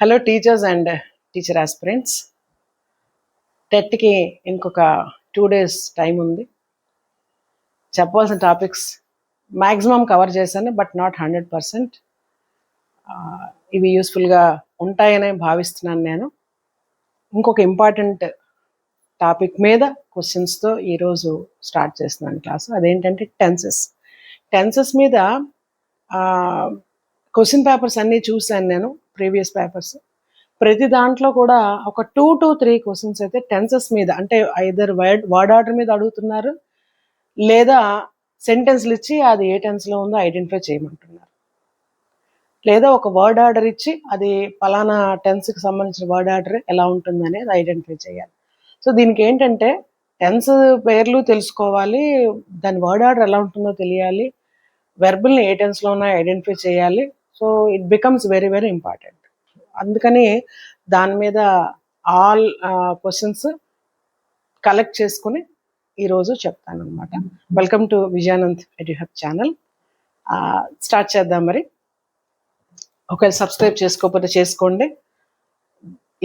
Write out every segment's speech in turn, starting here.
Hello teachers and teacher aspirants. టెట్కి ఇంకొక 2 days time ఉంది. చెప్పవలసిన టాపిక్స్ మ్యాక్సిమం కవర్ చేశాను, బట్ నాట్ 100%. ఇవి యూస్ఫుల్గా ఉంటాయనే భావిస్తున్నాను నేను. ఇంకొక ఇంపార్టెంట్ టాపిక్ మీద క్వశ్చన్స్తో ఈరోజు స్టార్ట్ చేస్తున్నాను క్లాసు. అదేంటంటే టెన్సెస్ మీద క్వశ్చన్ పేపర్స్ అన్నీ చూశాను నేను, ప్రీవియస్ పేపర్స్. ప్రతి దాంట్లో కూడా ఒక 2 to 3 క్వశ్చన్స్ అయితే టెన్సెస్ మీద, అంటే ఐదర్ వర్డ్ ఆర్డర్ మీద అడుగుతున్నారు, లేదా సెంటెన్స్లు ఇచ్చి అది ఏ టెన్స్లో ఉందో ఐడెంటిఫై చేయమంటున్నారు, లేదా ఒక వర్డ్ ఆర్డర్ ఇచ్చి అది పలానా టెన్స్కి సంబంధించిన వర్డ్ ఆర్డర్ ఎలా ఉంటుంది అనేది ఐడెంటిఫై చేయాలి. సో దీనికి ఏంటంటే టెన్స్ పేర్లు తెలుసుకోవాలి, దాని వర్డ్ ఆర్డర్ ఎలా ఉంటుందో తెలియాలి, వెర్బుల్ని ఏ టెన్స్లో ఉన్నాయో ఐడెంటిఫై చేయాలి. So it becomes very very important. అందుకని దాని మీద ఆల్ క్వశ్చన్స్ కలెక్ట్ చేసుకుని ఈరోజు చెప్తాను అనమాట. Welcome to Vijayanand EduHub channel. Start చేద్దాం మరి. ఒకవేళ సబ్స్క్రైబ్ చేసుకోకపోతే చేసుకోండి.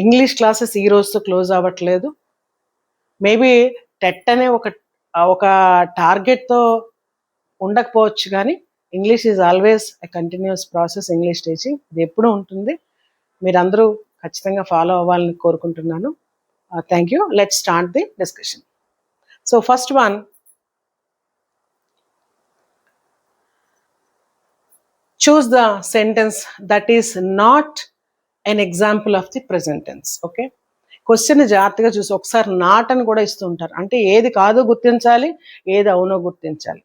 ఇంగ్లీష్ క్లాసెస్ ఈ రోజుతో క్లోజ్ అవ్వట్లేదు. మేబీ టెట్ అనే ఒక టార్గెట్తో ఉండకపోవచ్చు, కానీ English is always a continuous process. English teaching ఇది ఎప్పుడూ ఉంటుంది. మీరందరూ ఖచ్చితంగా ఫాలో అవ్వాలని కోరుకుంటున్నాను. Thank you. Let's start the discussion. So first one, choose the sentence that is not an example of the present tense. Okay, question జాగ్రత్తగా చూసి ఒకసారి నాట్ అని కూడా ఇస్తూ ఉంటారు, అంటే ఏది కాదో గుర్తించాలి, ఏది అవునో గుర్తించాలి.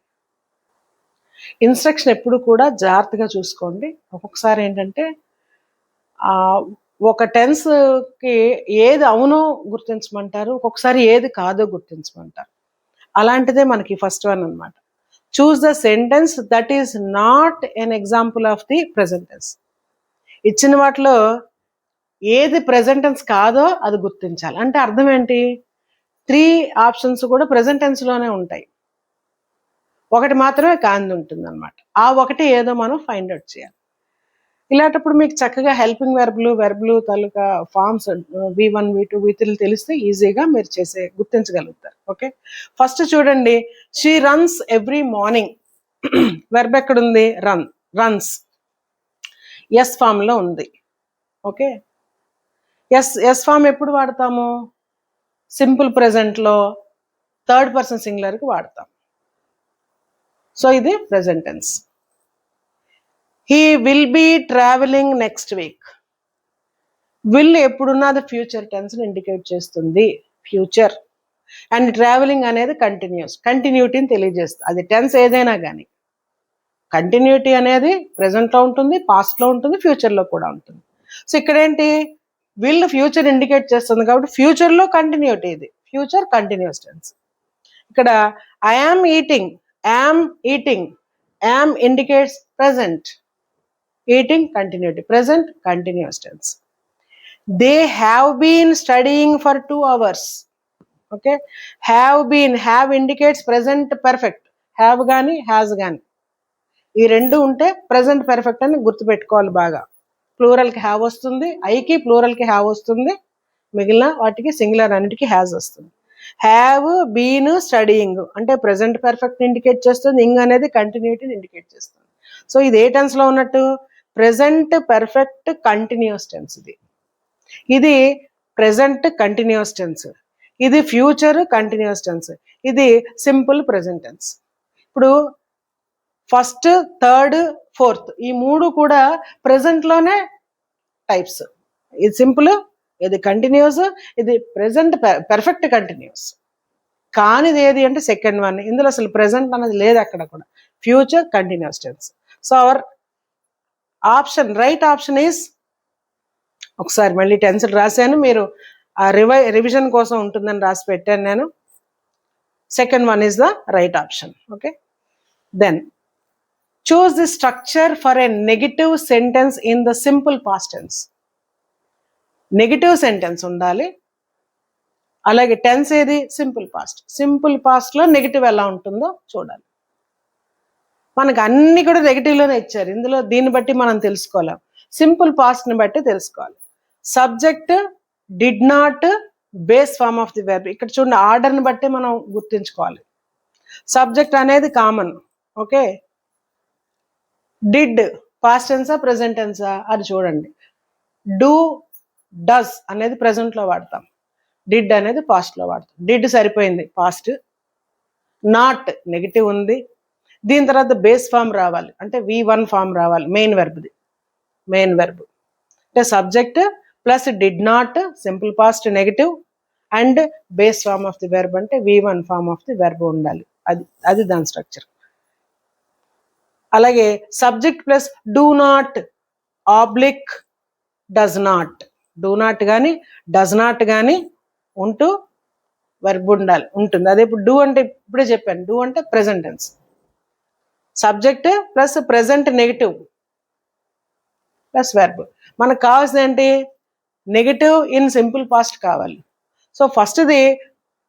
ఇన్స్ట్రక్షన్ ఎప్పుడు కూడా జాగ్రత్తగా చూసుకోండి. ఒక్కొక్కసారి ఏంటంటే ఒక టెన్స్కి ఏది అవునో గుర్తించమంటారు, ఒక్కొక్కసారి ఏది కాదో గుర్తించమంటారు. అలాంటిదే మనకి ఫస్ట్ వన్ అనమాట. Choose the sentence that is not an example of the present tense. ఇచ్చిన వాటిలో ఏది ప్రెజెంట్ టెన్స్ కాదో అది గుర్తించాలి. అంటే అర్థం ఏంటి? 3 ఆప్షన్స్ కూడా ప్రెజెంట్ టెన్స్లోనే ఉంటాయి, ఒకటి మాత్రమే కాంది ఉంటుంది అనమాట. ఆ ఒకటి ఏదో మనం ఫైండ్ అవుట్ చేయాలి. ఇలాంటప్పుడు మీకు చక్కగా హెల్పింగ్ వెర్బులు తాలూకా ఫార్మ్స్ V1 V2 V3 తెలిస్తే ఈజీగా మీరు గుర్తించగలుగుతారు. ఓకే, ఫస్ట్ చూడండి, she runs every morning. Verb ఎక్కడుంది? రన్స్. ఎస్ ఫామ్లో ఉంది. ఓకే, ఎస్ ఫామ్ ఎప్పుడు వాడతాము? సింపుల్ ప్రెజెంట్లో థర్డ్ పర్సన్ సింగులర్కి వాడతాం. సో ఇది present tense. He will be travelling next week. Will ఎప్పుడున్నది ఫ్యూచర్ టెన్స్ని ఇండికేట్ చేస్తుంది, ఫ్యూచర్. అండ్ ట్రావెలింగ్ అనేది కంటిన్యూటీని తెలియజేస్తుంది. అది టెన్స్ ఏదైనా కానీ కంటిన్యూటీ అనేది ప్రెజెంట్లో ఉంటుంది, పాస్ట్లో ఉంటుంది, ఫ్యూచర్లో కూడా ఉంటుంది. సో ఇక్కడ ఏంటి? విల్ ఫ్యూచర్ ఇండికేట్ చేస్తుంది కాబట్టి ఫ్యూచర్లో కంటిన్యూటీ, ఇది ఫ్యూచర్ కంటిన్యూస్ టెన్స్. ఇక్కడ I am eating, am indicates present, eating continuity, present continuous tense. They have been studying for 2 hours. Okay, have indicates present perfect, have కానీ has కానీ ఈ రెండు ఉంటే ప్రెజెంట్ పర్ఫెక్ట్ అని గుర్తుపెట్టుకోవాలి బాగా. ప్లూరల్కి హ్యావ్ వస్తుంది, ఐకి ప్లూరల్కి హ్యావ్ వస్తుంది, మిగిలిన వాటికి సింగులర్ అన్నిటికీ హ్యాజ్ వస్తుంది. హ్యావ్ బీన్ స్టడీయింగ్ అంటే ప్రెజెంట్ పర్ఫెక్ట్ ఇండికేట్ చేస్తుంది, ఇంగ్ అనేది కంటిన్యూటీని ఇండికేట్ చేస్తుంది. సో ఇది ఏ టెన్స్లో ఉన్నట్టు? Present perfect continuous tense. ఇది ప్రెజెంట్ కంటిన్యూస్ టెన్స్, ఇది ఫ్యూచర్ కంటిన్యూస్ టెన్స్, ఇది సింపుల్ ప్రెజెంట్ టెన్స్. ఇప్పుడు ఫస్ట్, థర్డ్, ఫోర్త్ ఈ 3 కూడా ప్రెజెంట్లోనే టైప్స్. ఇది సింపుల్, ఇది కంటిన్యూస్, ఇది ప్రెజెంట్ పర్ఫెక్ట్ కంటిన్యూస్. కానిది ఏది అంటే సెకండ్ వన్. ఇందులో అసలు ప్రెజెంట్ అనేది లేదు అక్కడ కూడా, future continuous tense. So our option, right option is, ఒకసారి మళ్ళీ టెన్స్ రాశాను, మీరు రివిజన్ కోసం ఉంటుందని రాసి పెట్టాను నేను. Second one is the right option. Okay, then choose the structure for a negative sentence in the simple past tense. Negative sentence ఉండాలి. అలాగే టెన్స్ ఏది? Simple past. సింపుల్ పాస్ట్లో నెగిటివ్ ఎలా ఉంటుందో చూడాలి. మనకు అన్ని కూడా నెగిటివ్లోనే ఇచ్చారు ఇందులో, దీన్ని బట్టి మనం తెలుసుకోలేం. సింపుల్ పాస్ట్ని బట్టి తెలుసుకోవాలి. Subject did not base form of the verb. ఇక్కడ చూడండి ఆర్డర్ని బట్టి మనం గుర్తుంచుకోవాలి. సబ్జెక్ట్ అనేది కామన్. ఓకే, డిడ్ పాస్ట్ టెన్సా ప్రెసెంట్ టెన్సా అది చూడండి. డూ డస్ అనేది ప్రెసెంట్లో వాడతాం, డిడ్ అనేది పాస్ట్లో వాడతాం. డిడ్ సరిపోయింది పాస్ట్. నాట్ నెగిటివ్ ఉంది, దీని తర్వాత బేస్ ఫామ్ రావాలి అంటే V1 ఫామ్ రావాలి మెయిన్ వెర్బ్ది. మెయిన్ వెర్బ్ అంటే subject plus did not simple past negative and base form of the verb అంటే V1 form of the verb ఉండాలి. అది దాని స్ట్రక్చర్. అలాగే subject plus do not oblique does not, do not కానీ does not కానీ ఉంటూ verb ఉంటుంది. అదే ఇప్పుడు డూ అంటే ఇప్పుడే చెప్పాను, డూ అంటే present tense. Subject plus present negative plus verb. మనకు కావాల్సింది ఏంటి, నెగిటివ్ ఇన్ సింపుల్ పాస్ట్ కావాలి. సో ఫస్ట్ది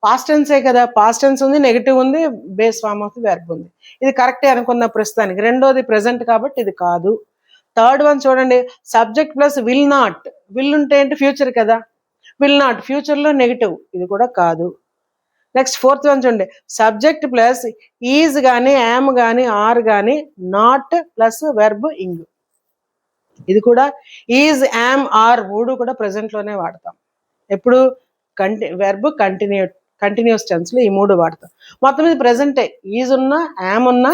పాస్ట్ టెన్సే కదా, పాస్ట్ టెన్స్ ఉంది, నెగిటివ్ ఉంది, base form of the verb ఉంది. ఇది కరెక్టే అనుకున్న ప్రస్తుతానికి. రెండోది ప్రెసెంట్ కాబట్టి ఇది కాదు. థర్డ్ వన్ చూడండి, subject plus will not. Will ఉంటే ఏంటి, ఫ్యూచర్ కదా, విల్ నాట్ ఫ్యూచర్లో నెగిటివ్, ఇది కూడా కాదు. నెక్స్ట్ ఫోర్త్ వన్ చూడండి, సబ్జెక్ట్ ప్లస్ ఈజ్ కానీ యామ్ కానీ ఆర్ కానీ నాట్ ప్లస్ వెర్బ్ ఇంగ్. ఇది కూడా ఈజ్ యామ్ ఆర్ మూడు కూడా ప్రెసెంట్లోనే వాడతాం. ఎప్పుడు వెర్బ్ కంటిన్యూస్ టెన్స్లో ఈ మూడు వాడతాం. మొత్తం ఇది ప్రెసెంటే. ఈజ్ ఉన్నా యామ్ ఉన్నా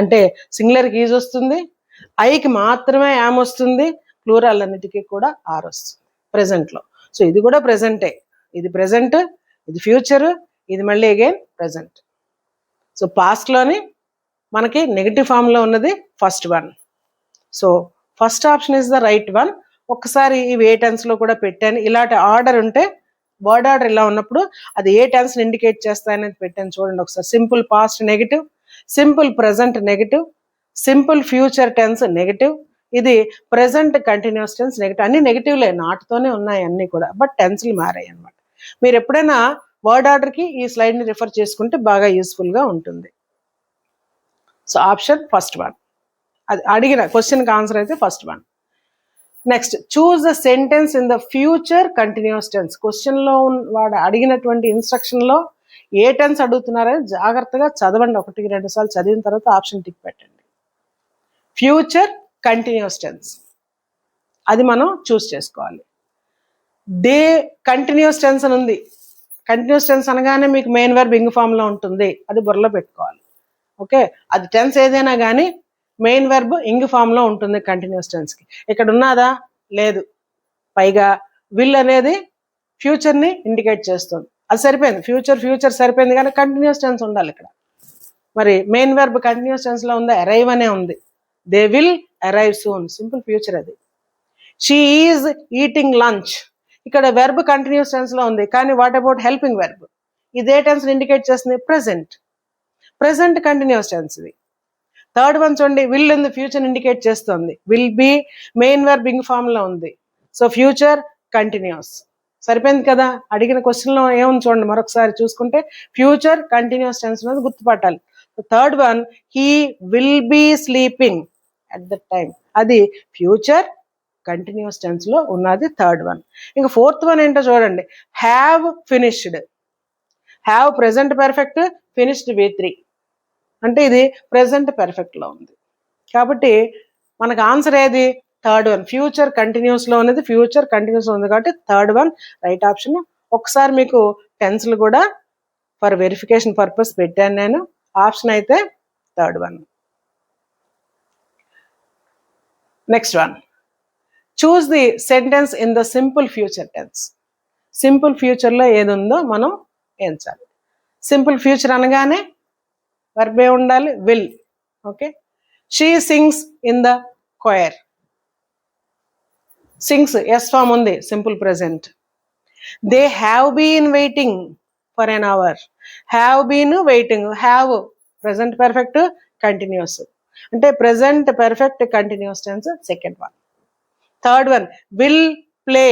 అంటే సింగులర్కి ఈజ్ వస్తుంది, ఐకి మాత్రమే యామ్ వస్తుంది, ప్లూరల్ అన్నిటికీ కూడా ఆర్ వస్తుంది ప్రెసెంట్లో. సో ఇది కూడా ప్రెసెంటే. ఇది ప్రెసెంట్, ఇది ఫ్యూచర్, ఇది మళ్ళీ అగైన్ ప్రెసెంట్. సో పాస్ట్లోని మనకి నెగిటివ్ ఫామ్లో ఉన్నది first one. So first option is the right one. ఒక్కసారి ఇవి ఏ టెన్స్లో కూడా పెట్టాను. ఇలాంటి ఆర్డర్ ఉంటే వర్డ్ ఆర్డర్ ఇలా ఉన్నప్పుడు అది ఏ టెన్స్ని ఇండికేట్ చేస్తాయనేది పెట్టాను చూడండి ఒకసారి. Simple past negative, simple present negative, simple future tense negative, ఇది ప్రెసెంట్ కంటిన్యూస్ టెన్స్ నెగిటివ్. అన్ని నెగిటివ్లే, నాట్తోనే ఉన్నాయి అన్నీ కూడా, బట్ టెన్స్లు మారాయి అన్నమాట. మీరు ఎప్పుడైనా వర్డ్ ఆర్డర్కి ఈ స్లైడ్ని రిఫర్ చేసుకుంటే బాగా యూస్ఫుల్గా ఉంటుంది. So option first one. అది అడిగిన క్వశ్చన్కి ఆన్సర్ అయితే first one. Next, choose the sentence in the future continuous tense. క్వశ్చన్లో వాడు అడిగినటువంటి ఇన్స్ట్రక్షన్లో ఏ టెన్స్ అడుగుతున్నారని జాగ్రత్తగా చదవండి. 1-2 సార్లు చదివిన తర్వాత ఆప్షన్ టిక్ పెట్టండి. ఫ్యూచర్ కంటిన్యూస్ టెన్స్ అది మనం చూస్ చేసుకోవాలి. దే కంటిన్యూస్ టెన్స్ అని ఉంది. కంటిన్యూస్ టెన్స్ అనగానే మీకు మెయిన్ వెర్బ్ ఇంగ్ ఫామ్లో ఉంటుంది, అది బుర్రలో పెట్టుకోవాలి. ఓకే, అది టెన్స్ ఏదైనా కానీ మెయిన్ వెర్బ్ ఇంగ్ ఫామ్లో ఉంటుంది కంటిన్యూస్ టెన్స్కి. ఇక్కడ ఉన్నదా, లేదు. పైగా విల్ అనేది ఫ్యూచర్ని ఇండికేట్ చేస్తుంది, అది సరిపోయింది. ఫ్యూచర్ సరిపోయింది, కానీ కంటిన్యూస్ టెన్స్ ఉండాలి ఇక్కడ. మరి మెయిన్ వెర్బ్ కంటిన్యూస్ టెన్స్లో ఉందా, అరైవ్ అనే ఉంది. They will arrive soon, simple future అది. షీ ఈజ్ ఈటింగ్ లంచ్, ఇక్కడ వెర్బ్ కంటిన్యూస్ టెన్స్లో ఉంది, కానీ వాట్ అబౌట్ హెల్పింగ్ వెర్బ్, ఇదే టెన్స్ని ఇండికేట్ చేస్తుంది, ప్రెసెంట్ కంటిన్యూస్ టెన్స్ ఇది. థర్డ్ వన్ చూడండి, విల్ ఉంది, ఫ్యూచర్ ఇండికేట్ చేస్తుంది. Will be main verb ing ఫామ్లో ఉంది, సో ఫ్యూచర్ కంటిన్యూస్. సరిపోయింది కదా. అడిగిన క్వశ్చన్లో ఏముంది చూడండి, మరొకసారి చూసుకుంటే ఫ్యూచర్ కంటిన్యూస్ టెన్స్ అనేది గుర్తుపట్టాలి. Third one, he will be sleeping at the time, అది ఫ్యూచర్ కంటిన్యూస్ టెన్స్లో ఉన్నది థర్డ్ వన్. ఇంకా ఫోర్త్ వన్ ఏంటో చూడండి, have finished. Have present perfect, finished V3 అంటే ఇది ప్రెసెంట్ పర్ఫెక్ట్లో ఉంది. కాబట్టి మనకు ఆన్సర్ ఏది, థర్డ్ వన్. ఫ్యూచర్ కంటిన్యూస్లో ఉన్నది, ఫ్యూచర్ కంటిన్యూస్లో ఉంది కాబట్టి థర్డ్ వన్ రైట్ ఆప్షన్. ఒకసారి మీకు టెన్స్లు కూడా ఫర్ వెరిఫికేషన్ పర్పస్ పెట్టాను నేను. ఆప్షన్ అయితే third one. Next one, choose the sentence in the simple future tense. Simple ఫ్యూచర్లో ఏది ఉందో మనం ఎంచాలి. సింపుల్ ఫ్యూచర్ అనగానే వర్బ్ ఏ ఉండాలి, will. Okay, she sings in the choir. Sings s form ఉంది, simple present. They have been waiting for an hour. Have been waiting, have present perfect continuous అంటే present perfect continuous tense second one. Third one, will play.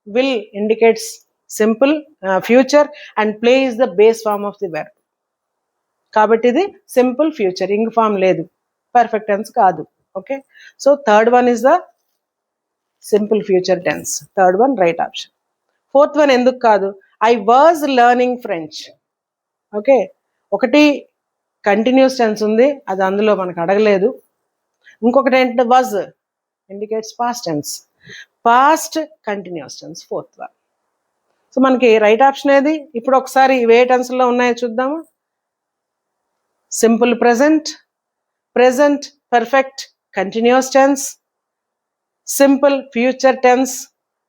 Will indicates simple future and play is the base form of the verb కాబట్టి ఇది simple future, ing form లేదు, perfect tense కాదు. Okay, so third one is the simple future tense. Third one right option. Fourth one ఎందుకు కాదు, I was learning French. Okay, ఒకటి continuous tense ఉంది, అది అందులో మనకు అడగలేదు. ఇంకొకటి ఏంటంటే was indicates past tense, past continuous tense fourth one. So మనకి రైట్ ఆప్షన్ ఏది? ఇప్పుడు ఒకసారి ఇవే టెన్స్లో ఉన్నాయో చూద్దాము. Simple present, present perfect continuous tense, simple future tense.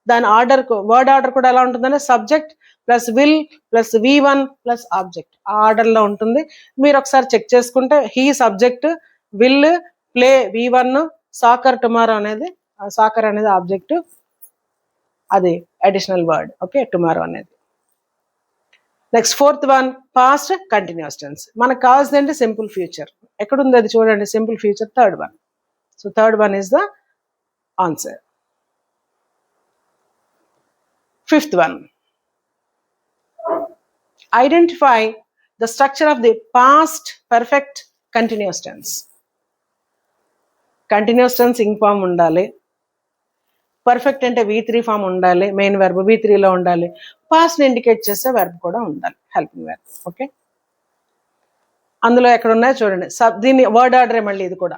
దాని ఆర్డర్, వర్డ్ ఆర్డర్ కూడా ఎలా ఉంటుందంటే subject plus will plus V1 plus object, ఆ ఆర్డర్లో ఉంటుంది. మీరు ఒకసారి చెక్ చేసుకుంటే he subject, will play V1, soccer tomorrow అనేది, సాకర్ అనేది ఆబ్జెక్ట్, అది అడిషనల్ వర్డ్. ఓకే, టుమారో అనేది. Next fourth one past continuous tense. మనకు కావాల్సింది ఏంటి? Simple future. ఎక్కడుంది అది చూడండి, simple future third one. So third one is the answer. Fifth one, identify the structure of the past perfect continuous tense. Continuous tense ing form ఉండాలి, perfect అంటే V3 form ఉండాలి, main verb V3లో ఉండాలి, పాస్ట్ని indicate చేసే verb కూడా ఉండాలి, helping verb. Okay, అందులో ఎక్కడ ఉన్నాయో చూడండి. దీన్ని వర్డ్ ఆర్డరే, మళ్ళీ ఇది కూడా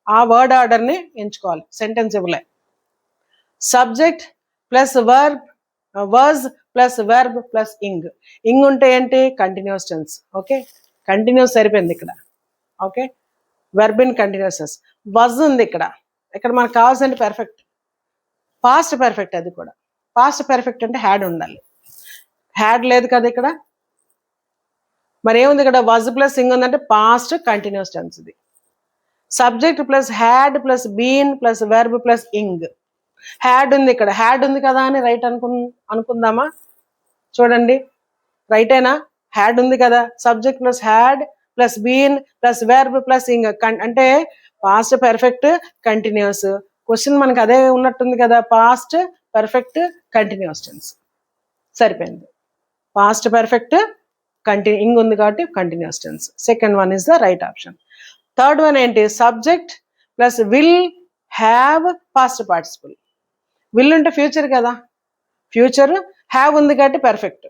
ఆ వర్డ్ ఆర్డర్ని ఎంచుకోవాలి, సెంటెన్స్ ఇవ్వలే. Subject plus verb, was plus verb plus ing. Ing ఉంటే ఏంటి? Continuous tense. ఓకే, కంటిన్యూస్ సరిపోయింది ఇక్కడ. Okay, verb in continuous. Was ఉంది ఇక్కడ. ఇక్కడ మనకు కావాల్సింది పర్ఫెక్ట్, పాస్ట్ పర్ఫెక్ట్. అది కూడా పాస్ట్ పర్ఫెక్ట్ అంటే హ్యాడ్ ఉండాలి, హ్యాడ్ లేదు కదా ఇక్కడ. మరి ఏముంది ఇక్కడ? వాజ్ ప్లస్ ఇంగ్ ఉందంటే పాస్ట్ కంటిన్యూస్ టెన్స్. ఇది subject plus had plus been plus verb plus ing. Had ఉంది ఇక్కడ, హ్యాడ్ ఉంది కదా అని రైట్ అనుకుందామా? చూడండి, రైటేనా? హ్యాడ్ ఉంది కదా, subject plus had plus been plus verb plus ing అంటే పాస్ట్ పర్ఫెక్ట్ కంటిన్యూస్. క్వశ్చన్ మనకి అదే ఉన్నట్టుంది కదా, పాస్ట్ పర్ఫెక్ట్ కంటిన్యూస్ టెన్స్. సరిపోయింది, పాస్ట్ పర్ఫెక్ట్ ఇంగ్ ఉంది కాబట్టి continuous tense. Second one is the right option. Third one ఏంటి? Subject plus will have past participle. Will అంటే ఫ్యూచర్ కదా, ఫ్యూచర్, హ్యావ్ ఉంది కాబట్టి పర్ఫెక్ట్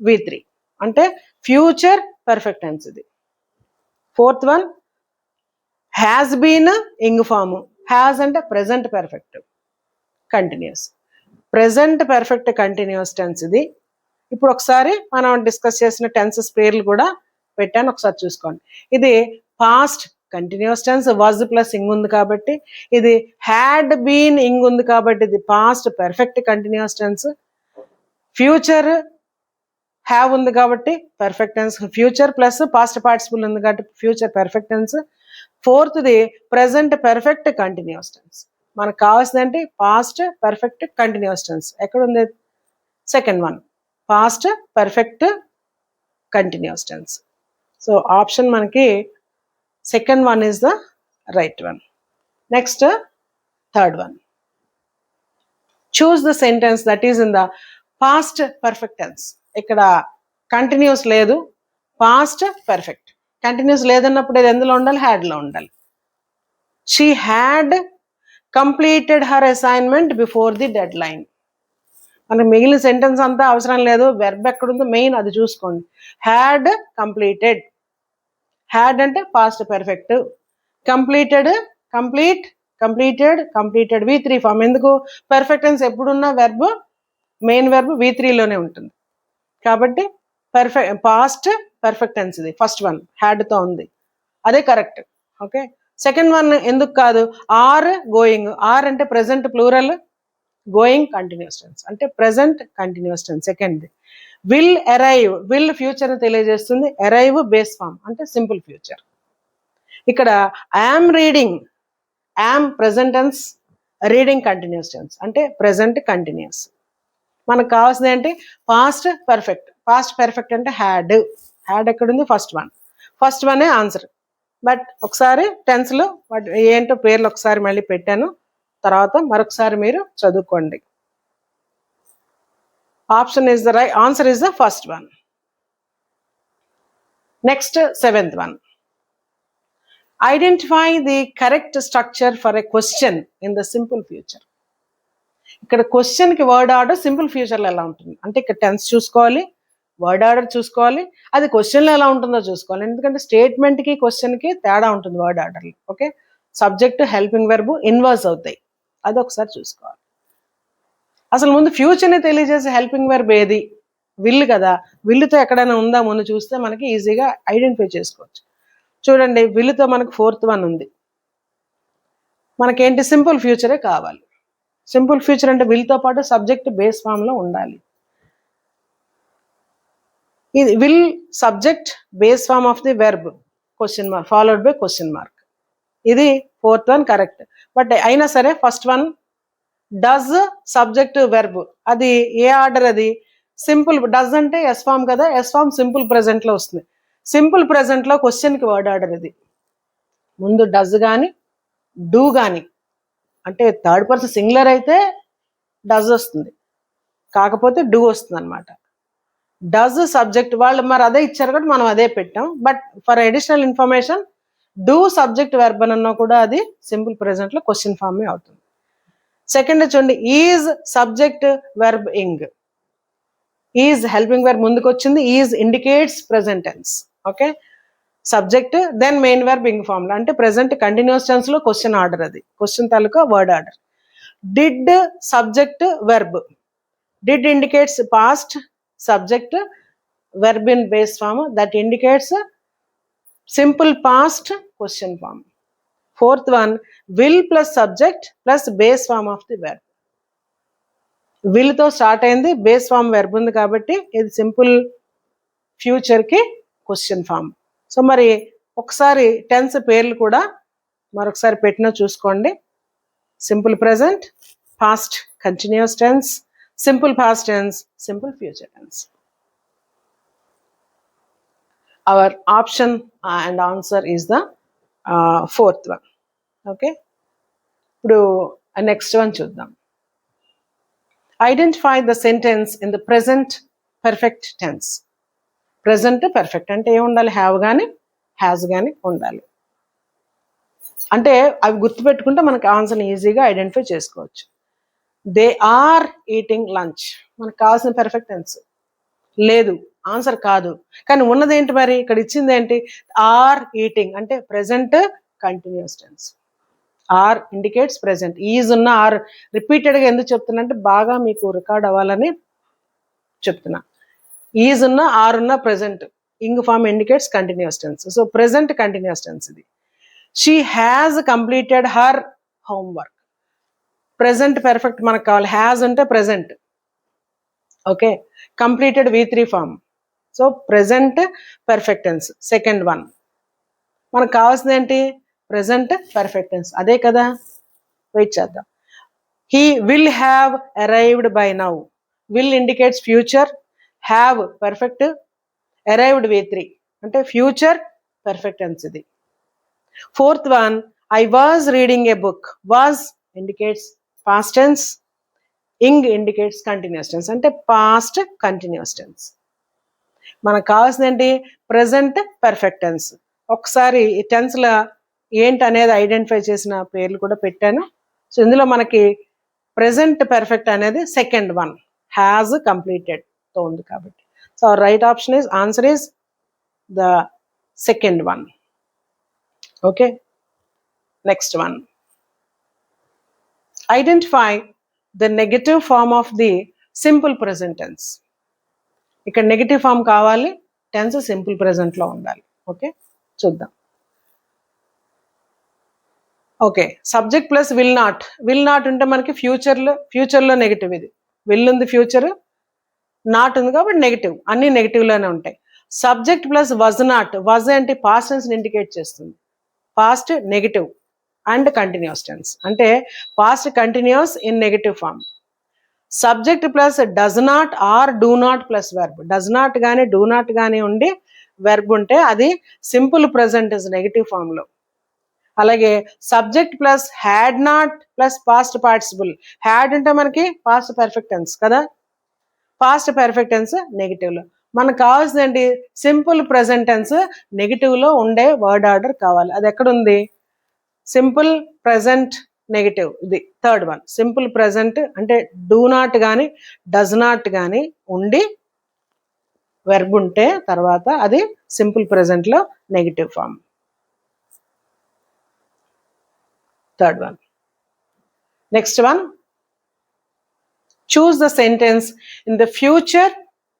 V3 అంటే ఫ్యూచర్ పర్ఫెక్ట్ టెన్స్ ఇది. Fourth one has been ing form, has అంటే present perfect continuous, present perfect continuous tense ఇది. ఇప్పుడు ఒకసారి మనం డిస్కస్ చేసిన టెన్సెస్ పేర్లు కూడా పెట్టాను, ఒకసారి చూసుకోండి. ఇది past continuous tense, was plus ing ఉంది కాబట్టి. ఇది హ్యాడ్ బీన్ ఇంగ్ ఉంది కాబట్టి ఇది past perfect continuous tense. Future have ఉంది కాబట్టి perfect tense, future plus past participle ఉంది కాబట్టి ఫ్యూచర్ పర్ఫెక్ట్ టెన్స్. ఫోర్త్ది ప్రెజెంట్ పర్ఫెక్ట్ కంటిన్యూస్ టెన్స్. మనకు కావాల్సిందంటే పాస్ట్ పర్ఫెక్ట్ కంటిన్యూస్ టెన్స్. ఎక్కడుంది? Second one, past perfect continuous tense. So option మనకి second one is the right one. Next third one, choose the sentence that is in the past perfect tense. ఇక్కడ continuous లేదు, past perfect. Continuous లేదన్నప్పుడు ఇది ఎందులో ఉండాలి? హ్యాడ్లో ఉండాలి. She had completed her assignment before the deadline. మనకి మిగిలిన సెంటెన్స్ అంతా అవసరం లేదు, వెర్బ్ ఎక్కడుందో మెయిన్ అది చూసుకోండి. హ్యాడ్ కంప్లీటెడ్, హ్యాడ్ అంటే past perfect, completed completed V3 form. ఎందుకు? పర్ఫెక్ట్ టెన్స్ ఎప్పుడున్నా వెర్బ్, మెయిన్ వెర్బ్ V3లోనే ఉంటుంది కాబట్టి పాస్ట్ పర్ఫెక్ట్ టెన్స్ ఇది. ఫస్ట్ వన్ హ్యాడ్తో ఉంది, అదే కరెక్ట్. ఓకే, సెకండ్ వన్ ఎందుకు కాదు? ఆర్ గోయింగ్, ఆర్ అంటే present plural, going continuous tense అంటే ప్రెజెంట్ కంటిన్యూస్ టెన్స్. సెకండ్ది విల్ అరైవ్, విల్ ఫ్యూచర్ తెలియజేస్తుంది, అరైవ్ బేస్ ఫామ్ అంటే సింపుల్ ఫ్యూచర్. ఇక్కడ I'm reading, I'm present tense, reading continuous tense అంటే present continuous. మనకు కావాల్సింది ఏంటి? Past perfect. పాస్ట్ పర్ఫెక్ట్ అంటే హ్యాడ్, హ్యాడ్ ఎక్కడుంది? ఫస్ట్ వన్, ఫస్ట్ వనే ఆన్సర్. బట్ ఒకసారి టెన్స్లో వాటి ఏంటో పేర్లు ఒకసారి మళ్ళీ పెట్టాను, తర్వాత మరొకసారి మీరు చదువుకోండి. Option is the right answer is the first one. Next seventh one, identify the correct structure for a question in the simple future. ఇక్కడ క్వశ్చన్కి వర్డ్ ఆర్డర్ సింపుల్ ఫ్యూచర్లో ఎలా ఉంటుంది అంటే ఇక్కడ టెన్స్ చూసుకోవాలి, వర్డ్ ఆర్డర్ చూసుకోవాలి, అది క్వశ్చన్లో ఎలా ఉంటుందో చూసుకోవాలి. ఎందుకంటే స్టేట్మెంట్కి క్వశ్చన్కి తేడా ఉంటుంది వర్డ్ ఆర్డర్లో. Okay, subject helping verb inverse అవుతాయి, అది ఒకసారి చూసుకోవాలి. అసలు ముందు ఫ్యూచర్ని తెలియజేసే హెల్పింగ్ వెర్బ్ ఏది? విల్ కదా. విల్లుతో ఎక్కడైనా ఉందా ముందు చూస్తే మనకి ఈజీగా ఐడెంటిఫై చేసుకోవచ్చు. చూడండి, విల్లుతో మనకు 4th వన్ ఉంది. మనకేంటి సింపుల్ ఫ్యూచరే కావాలి. సింపుల్ ఫ్యూచర్ అంటే విల్తో పాటు సబ్జెక్ట్ బేస్ ఫామ్లో ఉండాలి. ఇది will subject base form of the verb question mark followed by question mark. ఇది 4th వన్ కరెక్ట్. బట్ అయినా సరే first one does subject verb, అది ఏ ఆర్డర్? అది సింపుల్. డస్ అంటే ఎస్ ఫామ్ కదా, ఎస్ ఫామ్ సింపుల్ ప్రెజెంట్లో వస్తుంది. సింపుల్ ప్రెజెంట్లో క్వశ్చన్కి వర్డ్ ఆర్డర్ ఇది. ముందు డస్ కానీ డూ కానీ, అంటే థర్డ్ పర్సన్ సింగులర్ అయితే డస్ వస్తుంది, కాకపోతే డూ వస్తుంది అనమాట. డస్ సబ్జెక్ట్, వాళ్ళు మరి అదే ఇచ్చారు కాబట్టి మనం అదే పెట్టాం. But for additional information do subject verb అన్నా కూడా అది సింపుల్ ప్రెజెంట్లో క్వశ్చన్ ఫామే అవుతుంది. సెకండ్ చూడండి, is subject verb ing. Is helping verb ముందుకు వచ్చింది, is indicates present tense. Okay, subject then main verb ing ఫామ్లో, అంటే ప్రెజెంట్ కంటిన్యూస్ టెన్స్లో క్వశ్చన్ ఆర్డర్, అది క్వశ్చన్ తాలూకా word order. Did subject verb, did indicates past subject verb in base form, that indicates simple past question form. 4th one will plus subject plus base form of the verb. విల్తో start అయింది, base form verb ఉంది కాబట్టి ఇది simple ఫ్యూచర్కి question form. So మరి ఒకసారి tense పేర్లు కూడా మరొకసారి పెట్టినా చూసుకోండి. Simple present, past continuous tense, simple past tense, simple future tense. Our option and answer is the 4th one. Okay, ఇప్పుడు నెక్స్ట్ వన్ చూద్దాం. Identify the sentence in the present perfect tense. Present perfect అంటే ఏమి ఉండాలి? Have కానీ has కానీ ఉండాలి. అంటే అవి గుర్తుపెట్టుకుంటే మనకి ఆన్సర్ని ఈజీగా ఐడెంటిఫై చేసుకోవచ్చు. దే ఆర్ ఈటింగ్ లంచ్, మనకు కావాల్సిన పర్ఫెక్ట్ టెన్స్. లేదు, ఆన్సర్ కాదు. కానీ ఉన్నదేంటి మరి? ఇక్కడ ఇచ్చింది ఏంటి? ఆర్ ఈటింగ్ అంటే present continuous tense. Are indicates present. Is ఉన్న ఆర్ రిపీటెడ్గా ఎందుకు చెప్తున్నా అంటే బాగా మీకు రికార్డ్ అవ్వాలని చెప్తున్నా. ఈజ్ ఉన్న ఆర్ ఉన్న present, ing form indicates continuous tense. So present continuous tense ఇది. She has completed her homework. Present perfect మనకు కావాలి. హ్యాజ్ అంటే present. Okay, completed V3 form. So present perfect tense second one. మనకు కావాల్సింది ఏంటి? Present perfect tense, అదే కదా. Wait చేద్దాం. He will have arrived by now. Will indicates future, have perfect, arrived V3 అంటే ఫ్యూచర్ పర్ఫెక్ట్ టెన్స్ ఇది. 4th one I was reading a book. Was indicates past tense, ing indicates continuous tense అంటే past continuous tense. మనకు కావాల్సింది ఏంటి? Present perfect tense. ఒకసారి ఈ టెన్స్లో ఏంటి అనేది ఐడెంటిఫై చేసిన పేర్లు కూడా పెట్టాను. సో ఇందులో మనకి ప్రెజెంట్ పర్ఫెక్ట్ అనేది సెకండ్ వన్, హ్యాజ్ కంప్లీటెడ్తో ఉంది కాబట్టి. So right option is answer is the second one. Okay, next one. Identify the negative form of the simple present tense. ఇక్కడ నెగటివ్ ఫామ్ కావాలి, టెన్స్ సింపుల్ ప్రెజెంట్లో ఉండాలి. ఓకే, చూద్దాం. Okay, subject plus will not. Will not ఉంటే మనకి ఫ్యూచర్లో negative. ఇది will ఉంది, ఫ్యూచర్ నాట్ ఉంది కాబట్టి నెగిటివ్. అన్ని నెగిటివ్లోనే ఉంటాయి. Subject plus was not. Was అంటే పాస్ట్ టెన్స్ ఇండికేట్ చేస్తుంది. Past negative and continuous tense అంటే past continuous in negative form. Subject plus does not or do not plus verb. Does not కానీ do not కానీ ఉండి verb ఉంటే అది simple present is negative ఫామ్లో. అలాగే subject plus had not plus past participle. Had అంటే మనకి past perfect tense కదా, పాస్ట్ పర్ఫెక్ట్ టెన్స్ నెగిటివ్లో. మనకు కావాల్సింది ఏంటి? సింపుల్ ప్రెజెంట్ టెన్స్ నెగిటివ్లో ఉండే వర్డ్ ఆర్డర్ కావాలి. అది ఎక్కడుంది? Simple present negative. ఇది థర్డ్ వన్. సింపుల్ ప్రెజెంట్ అంటే డూ నాట్ కానీ డస్ నాట్ కానీ ఉండి వెర్బ్ ఉంటే తర్వాత అది సింపుల్ ప్రెజెంట్లో negative form. Third one. Next one, choose the sentence in the future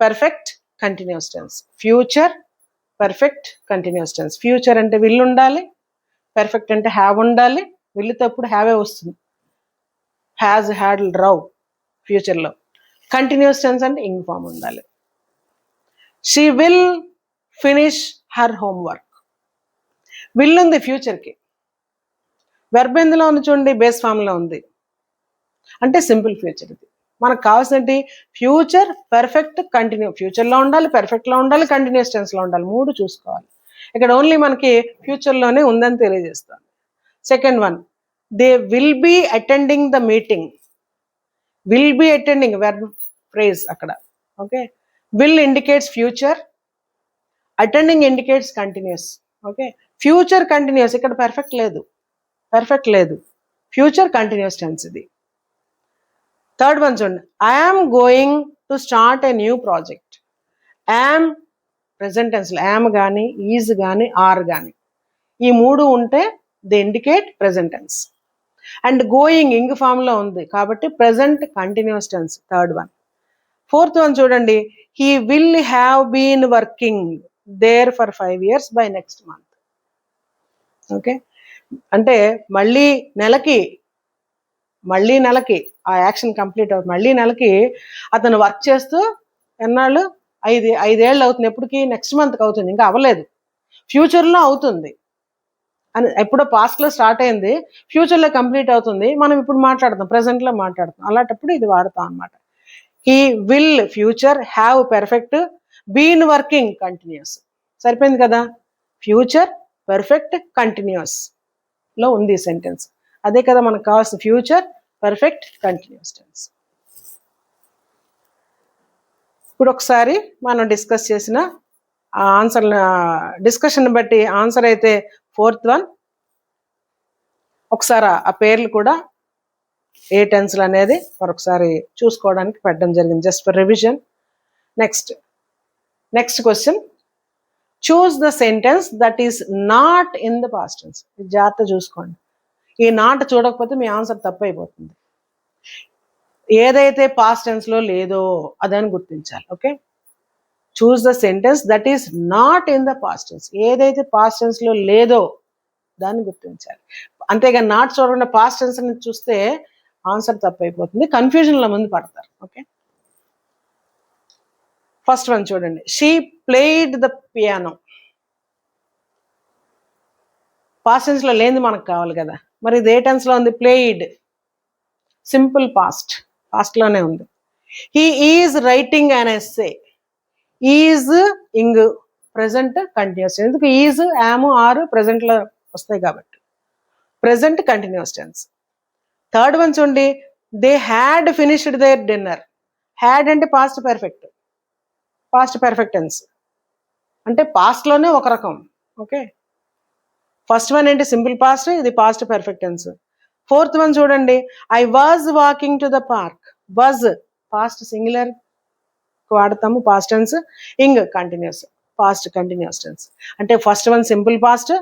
perfect continuous tense. Future perfect continuous tense. Future అంటే will ఉండాలి, perfect అంటే have ఉండాలి. will తప్పుడు have వస్తుంది, has had రావు ఫ్యూచర్లో. కంటిన్యూస్ టెన్స్ అంటే ing ఫామ్ ఉండాలి. she will finish her homework. will ఉంది ఫ్యూచర్కి, వెర్బ్ ఎందులో ఉంది చూడండి, బేస్ ఫామ్లో ఉంది అంటే సింపుల్ ఫ్యూచర్. ఇది మనకు కావాల్సినది ఫ్యూచర్ పర్ఫెక్ట్ కంటిన్యూ. ఫ్యూచర్లో ఉండాలి, పర్ఫెక్ట్లో ఉండాలి, కంటిన్యూస్ టెన్స్లో ఉండాలి, మూడు చూసుకోవాలి. ఇక్కడ ఓన్లీ మనకి ఫ్యూచర్లోనే ఉందని తెలియజేస్తాను. Second one, they will be attending the meeting. Will be attending verb phrase అక్కడ. Okay, will indicates future, attending indicates continuous. Okay, future continuous, ఇక్కడ పర్ఫెక్ట్ లేదు, ఫ్యూచర్ కంటిన్యూస్ టెన్స్ ఇది. థర్డ్ వన్ చూడండి, I'm going to start a new project. Am present టెన్స్లో am కానీ is కానీ are కానీ ఈ మూడు ఉంటే they indicate present tense. And going ing ఫామ్లో ఉంది కాబట్టి present continuous tense. Third one. Fourth one చూడండి, he will have been working there for 5 years by next month. Okay, అంటే మళ్ళీ నెలకి ఆ యాక్షన్ కంప్లీట్ అవుతుంది. మళ్ళీ నెలకి అతను వర్క్ చేస్తూ ఎన్నాళ్ళు, 5 ఏళ్ళు అవుతుంది. ఎప్పటికి? నెక్స్ట్ మంత్కి అవుతుంది, ఇంకా అవ్వలేదు, ఫ్యూచర్లో అవుతుంది అని. ఎప్పుడో పాస్ట్లో స్టార్ట్ అయింది, ఫ్యూచర్లో కంప్లీట్ అవుతుంది. మనం ఇప్పుడు మాట్లాడతాం, ప్రెసెంట్లో మాట్లాడతాం. అలాంటప్పుడు ఇది వాడతాం అన్నమాట. He will future, have perfect, been working continuous. సరిపోయింది కదా, ఫ్యూచర్ పర్ఫెక్ట్ కంటిన్యూస్లో ఉంది సెంటెన్స్. అదే కదా మనకు కావాల్సిన, ఫ్యూచర్ పర్ఫెక్ట్ కంటిన్యూస్ టెన్స్. ఇప్పుడు ఒకసారి మనం డిస్కస్ చేసిన ఆన్సర్ డిస్కషన్ బట్టి ఆన్సర్ అయితే ఫోర్త్ వన్. ఒకసారి ఆ పేర్లు కూడా ఏ టెన్స్లు అనేది మరొకసారి చూసుకోవడానికి పెట్టడం జరిగింది, just for revision. Next question, choose the sentence that is not in the past tense. ఇది జాగ్రత్త చూసుకోండి, ఈ నాట్ చూడకపోతే మీ ఆన్సర్ తప్పు అయిపోతుంది. ఏదైతే పాస్ట్ టెన్స్లో లేదో అదని గుర్తించాలి. Okay, choose the sentence that is not in the past tense. ఏదైతే పాస్ట్ టెన్స్లో లేదో దాన్ని గుర్తించాలి. అంతేగాని నాట్ చూడకుండా పాస్ట్ టెన్స్ అని చూస్తే ఆన్సర్ తప్పు అయిపోతుంది, కన్ఫ్యూజన్లో ముందు పడతారు. ఓకే, ఫస్ట్ వన్ చూడండి, she played the piano. Past టెన్స్లో లేనిది మనకు కావాలి కదా, మరి ఇది ఏ టెన్స్లో ఉంది? ప్లేయిడ్, సింపుల్ పాస్ట్లోనే ఉంది. He is writing an essay. Is ing present continuous. ఎందుకు? ఈజ్ యామ్ ఆర్ ప్రెసెంట్లో వస్తాయి కాబట్టి present continuous tense. Third one చూడండి, they had finished their dinner. Had అంటే పాస్ట్ పర్ఫెక్ట్ టెన్స్ అంటే పాస్ట్లోనే ఒక రకం. ఓకే, ఫస్ట్ వన్ ఏంటి? సింపుల్ పాస్ట్, ఇది past perfect tense. Fourth one చూడండి, I was walking to the park. Was past singular వాడతాము, past tense. Ing continuous, past continuous tense. అంటే first one simple past,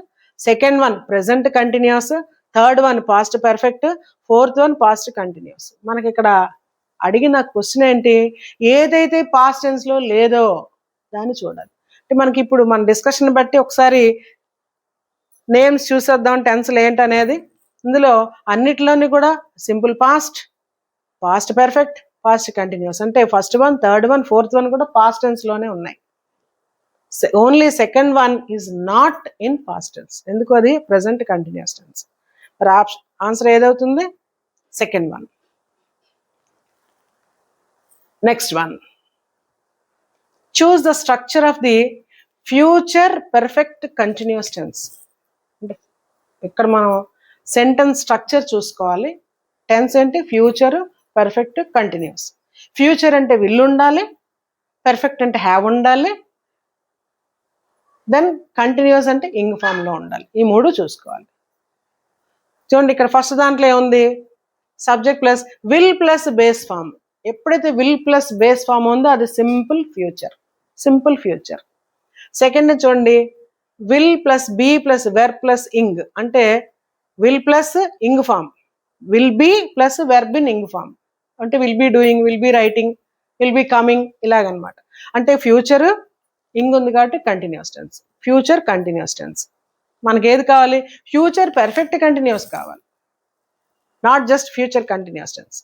second one present continuous, third one past perfect, fourth one past continuous. మనకి ఇక్కడ అడిగిన question ఏంటి? ఏదైతే past టెన్స్లో లేదో దాన్ని చూడాలి. అంటే మనకి ఇప్పుడు మన డిస్కషన్ బట్టి ఒకసారి నేమ్స్ చూసేద్దాం టెన్స్లు ఏంటనేది. ఇందులో అన్నిట్లోని కూడా simple past, past perfect, past continuous. అంటే first one, third one, fourth one కూడా పాస్ట్ టెన్స్లోనే ఉన్నాయి. Only second one is not in past tense. ఎందుకు? అది ప్రెసెంట్ కంటిన్యూస్ టెన్స్. మరి ఆన్సర్ ఏదవుతుంది? Second one. Next one, choose the structure of the future perfect continuous tense. అంటే ఇక్కడ మనం సెంటెన్స్ స్ట్రక్చర్ చూసుకోవాలి. టెన్స్ ఏంటి? Future perfect continuous. ఫ్యూచర్ అంటే విల్ ఉండాలి, పర్ఫెక్ట్ అంటే హ్యావ్ ఉండాలి, దెన్ కంటిన్యూస్ అంటే ఇంగ్ ఫామ్లో ఉండాలి. ఈ మూడు చూసుకోవాలి. చూడండి ఇక్కడ ఫస్ట్ దాంట్లో ఏముంది, subject plus will plus base form. ఎప్పుడైతే విల్ ప్లస్ బేస్ ఫామ్ ఉందో అది simple future, simple future. Second చూడండి, will plus be plus verb plus ing, అంటే will plus ing form, will be plus verb in ing form, అంటే will be doing, will be writing, will be coming, ఇలాగనమాట. అంటే future ing ఉంది కాబట్టి continuous tense, future continuous tense. మనకి ఏది కావాలి, future perfect continuous కావాలి, not just future continuous tense.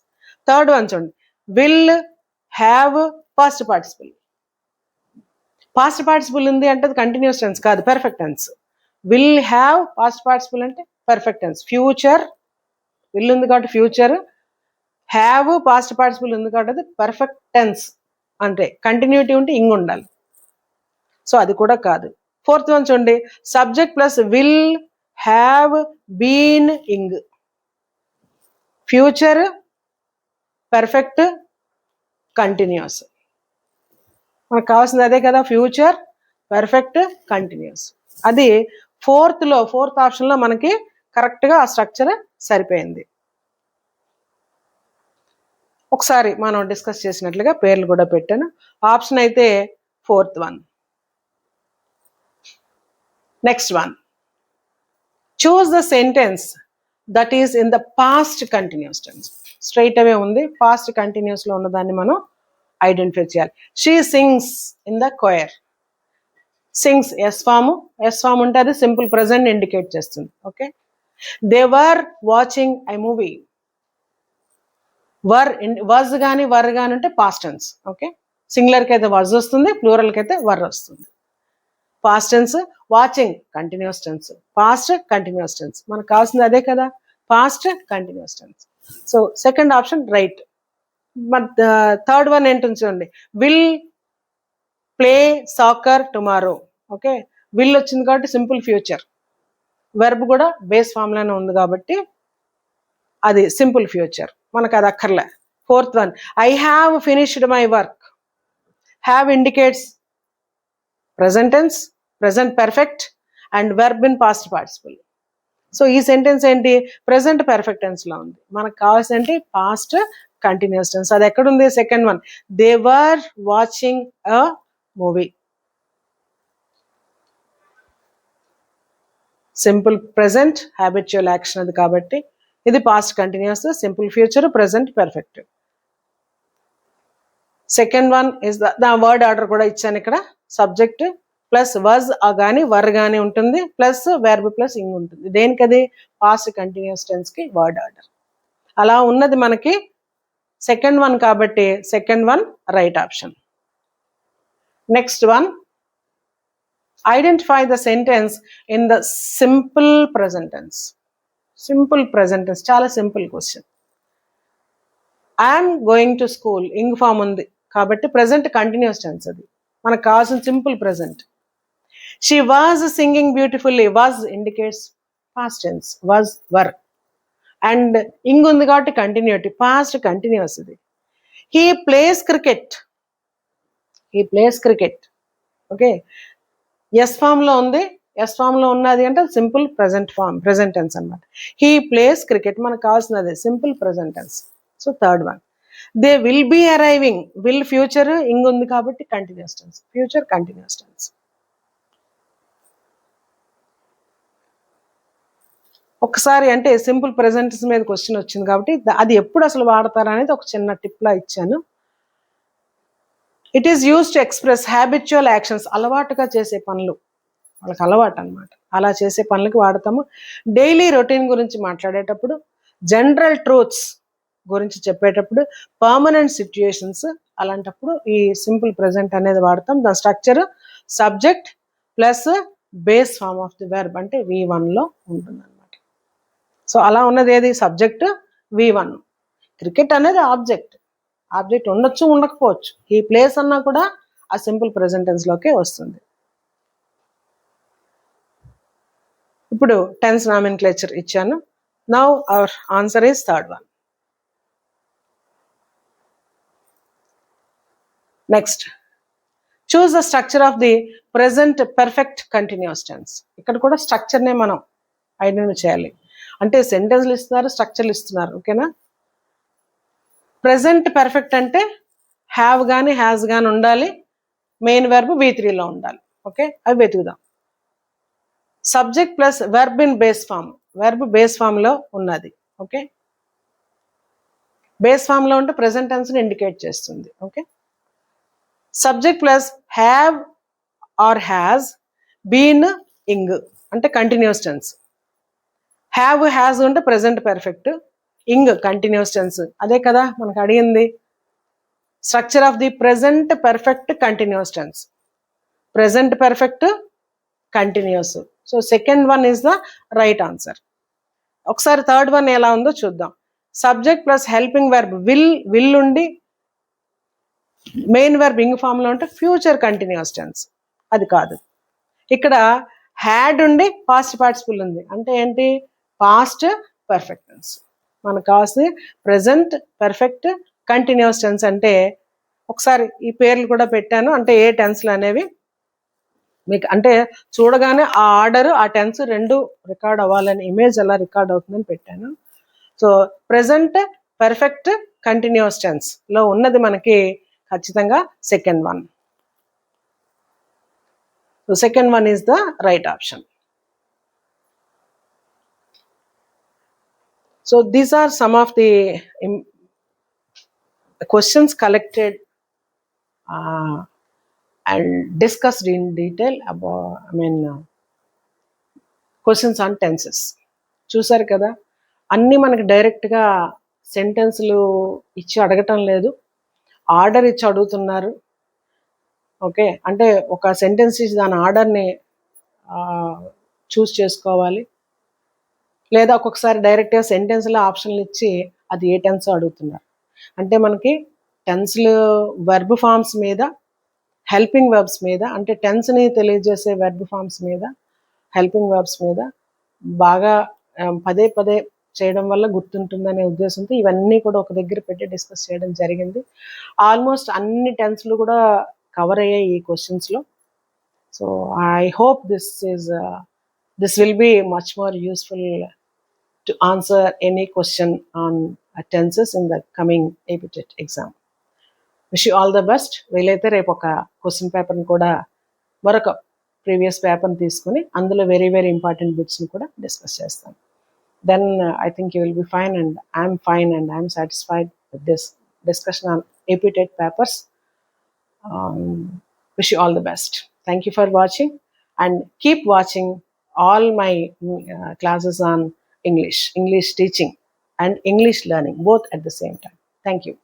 Third one చూడండి, will have past participle. Past participle ఉంది అంటే అది కంటిన్యూస్ టెన్స్ కాదు, perfect tense. Will have past participle అంటే పర్ఫెక్ట్ టెన్స్. ఫ్యూచర్ విల్ ఉంది కాబట్టి ఫ్యూచర్, హ్యావ్ పాస్ట్ పార్టిసిపుల్ ఉంది కాబట్టి అది పర్ఫెక్ట్ టెన్స్, అంటే కంటిన్యూటీ ఉంటే ఇంగ్ ఉండాలి, సో అది కూడా కాదు. ఫోర్త్ వన్ చూడండి, subject plus will have been ing, future perfect continuous. మనకు కావాల్సింది అదే కదా, ఫ్యూచర్ పర్ఫెక్ట్ కంటిన్యూస్. అది ఫోర్త్ ఆప్షన్లో మనకి కరెక్ట్గా ఆ స్ట్రక్చర్ సరిపోయింది. ఒకసారి మనం డిస్కస్ చేసినట్లుగా పేర్లు కూడా పెట్టాను. ఆప్షన్ అయితే fourth one. Next one, choose the sentence that is in the past continuous tense. Straight away ఉంది, పాస్ట్ కంటిన్యూస్లో ఉన్నదాన్ని మనం ఐడెంటిఫై చేయాలి. She sings in the choir. Sings s form ఉంటే అది సింపుల్ ప్రెజెంట్ ఇండికేట్ చేస్తుంది. Okay, they were watching a movie. Was కానీ were కానీ ఉంటే పాస్ట్ టెన్స్. ఓకే, సింగులర్కి అయితే వజ్ వస్తుంది, ప్లూరల్కి అయితే వర్ వస్తుంది. Past tense, watching continuous tense, past continuous tense. మనకు కావాల్సింది అదే కదా, past continuous tense. So second option right. Third one ఏంటి చూడండి, will play soccer tomorrow. Okay, will వచ్చింది కాబట్టి సింపుల్ ఫ్యూచర్, వెర్బ్ కూడా బేస్ ఫామ్లోనే ఉంది కాబట్టి అది సింపుల్ ఫ్యూచర్, మనకు అది అక్కర్లే. Fourth one, I have finished my work. Have indicates present tense, present perfect and verb in past participle. So ఈ సెంటెన్స్ ఏంటి, ప్రెజెంట్ పర్ఫెక్ట్ టెన్స్లో ఉంది. మనకు కావాల్సిన ఏంటి, పాస్ట్ కంటిన్యూస్ టెన్స్. అది ఎక్కడుంది, second one, they were watching a movie. Simple present habitual action అది కాబట్టి ఇది past continuous, simple future, present perfect. Second one is the word order కూడా ఇచ్చాను ఇక్కడ, సబ్జెక్ట్ ప్లస్ వజ్ కానీ వర్ కానీ ఉంటుంది, ప్లస్ వెర్బ్ ప్లస్ ఇంగ్ ఉంటుంది. దేనికది, పాస్ట్ కంటిన్యూస్ టెన్స్కి వర్డ్ ఆర్డర్ అలా ఉన్నది మనకి సెకండ్ వన్ కాబట్టి second one right option. Next one, identify the sentence in the simple present tense. Simple present tense చాలా simple question. I'm going to school, ing form ఉంది కాబట్టి present continuous tense, అది మనకు కావాల్సిన simple present. She was singing beautifully, was indicates past tense, was were and ing ఉంది కాబట్టి continuity, past continuous ఇది. He plays cricket, he plays cricket. Okay, s ఫామ్లో ఉంది, ఎస్ ఫామ్లో ఉన్నది అంటే simple present form, present tense అనమాట. He plays cricket మనకు కావాల్సినది simple present tense. So third one, they will be arriving, will future, ing ఉంది కాబట్టి continuous tense, future continuous tense. ఒకసారి అంటే సింపుల్ ప్రెజెంట్స్ మీద క్వశ్చన్ వచ్చింది కాబట్టి అది ఎప్పుడు అసలు వాడతారు అనేది ఒక చిన్న టిప్లా ఇచ్చాను. It is use to express habitual actions, అలవాటుగా చేసే పనులు, వాళ్ళకి అలవాటు అనమాట, అలా చేసే పనులకి వాడతాము. డైలీ రొటీన్ గురించి మాట్లాడేటప్పుడు, జనరల్ ట్రూత్స్ గురించి చెప్పేటప్పుడు, పర్మనెంట్ సిచ్యుయేషన్స్ అలాంటప్పుడు ఈ సింపుల్ ప్రెజెంట్ అనేది వాడతాం. దాని structure subject plus base form of the verb అంటే V1లో ఉంటుంది అనమాట. సో అలా ఉన్నది ఏది, సబ్జెక్ట్ V1. క్రికెట్ అనేది ఆబ్జెక్ట్ ఉండొచ్చు ఉండకపోవచ్చు, ఈ ప్లేస్ అన్నా కూడా ఆ సింపుల్ ప్రెజెంట్ టెన్స్లోకే వస్తుంది. ఇప్పుడు టెన్స్ నామినిక్లేచర్ ఇచ్చాను. Now our answer is third one. Next, choose the structure of the present perfect continuous tense. ఇక్కడ కూడా స్ట్రక్చర్నే మనం ఐడెంటిఫై చేయాలి. అంటే సెంటెన్స్లు ఇస్తున్నారు, స్ట్రక్చర్లు ఇస్తున్నారు. ఓకేనా? ప్రెజెంట్ పర్ఫెక్ట్ అంటే హ్యావ్ కానీ హ్యాస్ కానీ ఉండాలి, మెయిన్ వెర్బ్ V3లో ఉండాలి. ఓకే, అవి వెతుకుదాం. Subject plus verb in base form, verb base ఫామ్లో ఉన్నది. ఓకే, బేస్ ఫామ్లో ఉంటే ప్రెజెంట్ టెన్స్ని ఇండికేట్ చేస్తుంది. Okay, subject plus have or has been ing అంటే కంటిన్యూస్ టెన్స్. హ్యావ్ హ్యాస్ ఉంటే present perfect, ing continuous tense. అదే కదా మనకు అడిగింది. Structure of the present perfect continuous tense, present perfect continuous. So second one is the right answer. ఒకసారి third one ఎలా ఉందో చూద్దాం. Subject plus helping verb will ఉండి మెయిన్ వెర్బ్ ఇంగ్ ఫామ్ లో ఉంటే ఫ్యూచర్ కంటిన్యూస్ టెన్స్. అది కాదు. ఇక్కడ హ్యాడ్ ఉండి పాస్ట్ పార్టిసిపుల్ ఉంది అంటే ఏంటి? Past perfect tense. మనకు కావాల్సింది ప్రెజెంట్ పర్ఫెక్ట్ కంటిన్యూస్ టెన్స్. అంటే ఒకసారి ఈ పేర్లు కూడా పెట్టాను, అంటే ఏ టెన్స్లు అనేవి మీకు అంటే చూడగానే ఆ ఆర్డర్ ఆ టెన్స్ రెండు రికార్డ్ అవ్వాలని, ఇమేజ్ ఎలా రికార్డ్ అవుతుందని పెట్టాను. So present perfect continuous tense లో ఉన్నది మనకి ఖచ్చితంగా second one. So second one is the right option. So these are some of the questions collected and discussed in detail about, questions on tenses. చూసారు కదా, అన్నీ మనకి డైరెక్ట్గా సెంటెన్స్లు ఇచ్చి అడగటం లేదు, ఆర్డర్ ఇచ్చి అడుగుతున్నారు. ఓకే, అంటే ఒక సెంటెన్స్ ఇచ్చి దాని ఆర్డర్ని చూస్ చేసుకోవాలి, లేదా ఒక్కొక్కసారి డైరెక్ట్గా సెంటెన్స్లో ఆప్షన్లు ఇచ్చి అది ఏ టెన్స్ అడుగుతున్నారు. అంటే మనకి టెన్స్లు వెర్బ్ ఫామ్స్ మీద, హెల్పింగ్ వెర్బ్స్ మీద, అంటే టెన్స్ని తెలియజేసే వెర్బ్ ఫామ్స్ మీద, హెల్పింగ్ వెర్బ్స్ మీద బాగా పదే పదే చేయడం వల్ల గుర్తుంటుందనే ఉద్దేశంతో ఇవన్నీ కూడా ఒక దగ్గర పెట్టి డిస్కస్ చేయడం జరిగింది. ఆల్మోస్ట్ అన్ని టెన్స్లు కూడా కవర్ అయ్యాయి ఈ క్వశ్చన్స్లో. So I hope this will be much more useful to answer any question on tenses in the coming APTET exam. Wish you all the best. వీలైతే రేపు ఒక క్వశ్చన్ పేపర్ని కూడా, మరొక ప్రీవియస్ పేపర్ని తీసుకుని అందులో వెరీ వెరీ ఇంపార్టెంట్ బిట్స్ని కూడా డిస్కస్ చేస్తాను. Then I think you will be fine, and I'm fine, and I'm satisfied with this discussion on APTET papers. Wish you all the best. Thank you for watching, and keep watching all my classes on English teaching and English learning, both at the same time. Thank you.